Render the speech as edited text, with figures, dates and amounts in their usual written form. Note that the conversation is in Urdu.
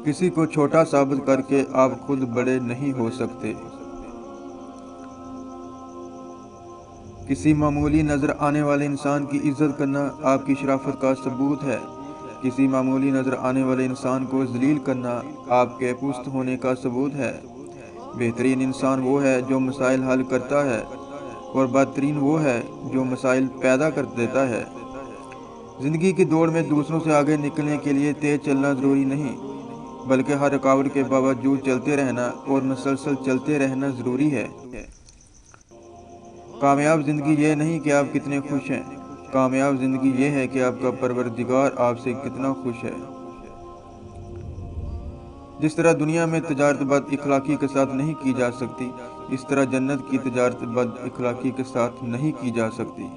کسی کو چھوٹا ثابت کر کے آپ خود بڑے نہیں ہو سکتے۔ کسی معمولی نظر آنے والے انسان کی عزت کرنا آپ کی شرافت کا ثبوت ہے۔ کسی معمولی نظر آنے والے انسان کو ذلیل کرنا آپ کے پست ہونے کا ثبوت ہے۔ بہترین انسان وہ ہے جو مسائل حل کرتا ہے اور بدترین وہ ہے جو مسائل پیدا کر دیتا ہے۔ زندگی کی دوڑ میں دوسروں سے آگے نکلنے کے لیے تیز چلنا ضروری نہیں، بلکہ ہر رکاوٹ کے باوجود چلتے رہنا اور مسلسل چلتے رہنا ضروری ہے۔ کامیاب زندگی یہ نہیں کہ آپ کتنے خوش ہیں، کامیاب زندگی یہ ہے کہ آپ کا پروردگار آپ سے کتنا خوش ہے۔ جس طرح دنیا میں تجارت بد اخلاقی کے ساتھ نہیں کی جا سکتی، اس طرح جنت کی تجارت بد اخلاقی کے ساتھ نہیں کی جا سکتی۔